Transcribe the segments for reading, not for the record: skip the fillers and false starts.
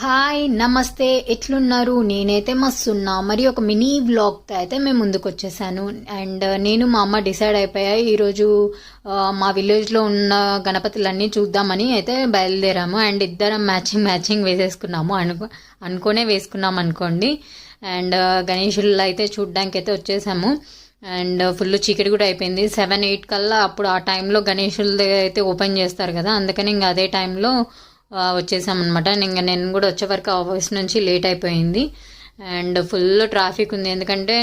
Hi నమస్తే ఎట్లున్నారు? నేనైతే మస్తున్నా. మరి ఒక మినీ వ్లాగ్తో అయితే మేము ముందుకు వచ్చేసాను. అండ్ నేను మా అమ్మ డిసైడ్ అయిపోయా ఈరోజు మా విలేజ్లో ఉన్న గణపతులన్నీ చూద్దామని అయితే బయలుదేరాము. అండ్ ఇద్దరం మ్యాచింగ్ వేసేసుకున్నాము. అనుకోనే వేసుకున్నాం అనుకోండి. అండ్ గణేషులు అయితే చూడ్డానికి అయితే వచ్చేసాము. అండ్ ఫుల్ చీకటి కూడా అయిపోయింది. 7-8 కల్లా అప్పుడు ఆ టైంలో గణేషుల అయితే ఓపెన్ చేస్తారు కదా, అందుకని ఇంకా అదే టైంలో వచ్చేసామన్నమాట. ఇంకా నేను కూడా వచ్చే వరకు ఆఫీస్ నుంచి లేట్ అయిపోయింది. అండ్ ఫుల్ ట్రాఫిక్ ఉంది, ఎందుకంటే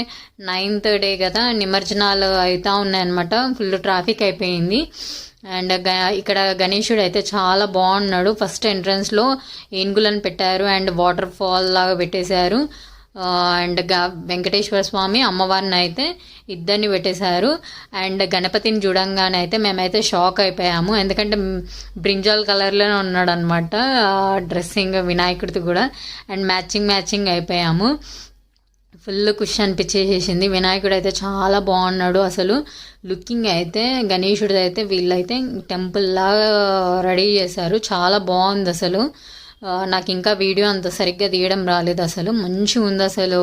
9th డే కదా, నిమజ్జనాలు అవుతూ ఉన్నాయన్నమాట. ఫుల్ ట్రాఫిక్ అయిపోయింది. అండ్ ఇక్కడ గణేశుడు అయితే చాలా బాగున్నాడు. ఫస్ట్ ఎంట్రన్స్లో ఏనుగులను పెట్టారు అండ్ వాటర్ ఫాల్ లాగా పెట్టేశారు. అండ్ వెంకటేశ్వర స్వామి అమ్మవారిని అయితే ఇద్దరిని పెట్టేశారు. అండ్ గణపతిని చూడంగానే అయితే మేమైతే షాక్ అయిపోయాము, ఎందుకంటే బ్రింజాల్ కలర్లోనే ఉన్నాడు అనమాట డ్రెస్సింగ్ వినాయకుడిది కూడా. అండ్ మ్యాచింగ్ అయిపోయాము. ఫుల్ ఖుషి అనిపించేసేసింది. వినాయకుడు అయితే చాలా బాగున్నాడు. అసలు లుకింగ్ అయితే గణేశుడిది అయితే వీళ్ళైతే టెంపుల్ లాగా రెడీ చేశారు. చాలా బాగుంది అసలు. నాకు ఇంకా వీడియో అంత సరిగ్గా తీయడం రాలేదు. అసలు మంచిగా ఉంది అసలు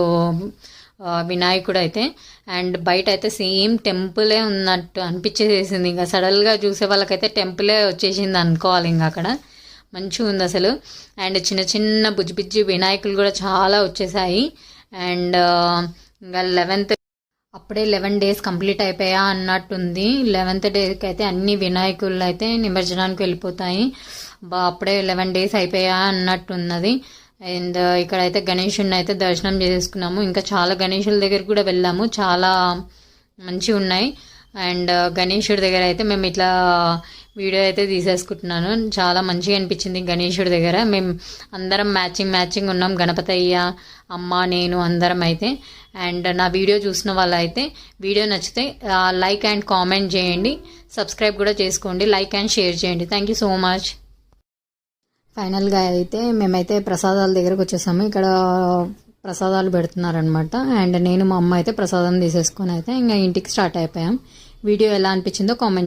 వినాయకుడు అయితే. అండ్ బయట అయితే సేమ్ టెంపులే ఉన్నట్టు అనిపించేసేసింది. ఇంకా సడన్గా చూసే వాళ్ళకైతే టెంపులే వచ్చేసింది అనుకోవాలి. ఇంకా అక్కడ మంచిగా ఉంది అసలు. అండ్ చిన్న బుజ్జి వినాయకులు కూడా చాలా వచ్చేసాయి. అండ్ ఇంకా 11th అప్పుడే 11 days కంప్లీట్ అయిపోయా అన్నట్టుంది. 11th డేకి అయితే అన్ని వినాయకులు అయితే నిమజ్జనానికి వెళ్ళిపోతాయి. అప్పుడే 11 days అయిపోయా అన్నట్టున్నది. అండ్ ఇక్కడైతే గణేషుని అయితే దర్శనం చేసుకున్నాము. ఇంకా చాలా గణేషుల దగ్గర కూడా వెళ్ళాము, చాలా మంచిగా ఉన్నాయి. అండ్ గణేశుడి దగ్గర అయితే మేము ఇట్లా వీడియో అయితే తీసేసుకుంటున్నాను. చాలా మంచిగా అనిపించింది గణేశుడి దగ్గర. మేము అందరం మ్యాచింగ్ ఉన్నాం, గణపతయ్య, అమ్మ, నేను అందరం అయితే. అండ్ నా వీడియో చూసిన వాళ్ళు అయితే వీడియో నచ్చితే లైక్ అండ్ కామెంట్ చేయండి, సబ్స్క్రైబ్ కూడా చేసుకోండి, లైక్ అండ్ షేర్ చేయండి. Thank you so much. ఫైనల్గా అయితే మేమైతే ప్రసాదాల దగ్గరకు వచ్చేసాము. ఇక్కడ ప్రసాదాలు పెడుతున్నారనమాట. అండ్ నేను మా అమ్మ అయితే ప్రసాదం తీసేసుకొని అయితే ఇంకా ఇంటికి స్టార్ట్ అయిపోయాం. వీడియో ఎలా అనిపించిందో కామెంట్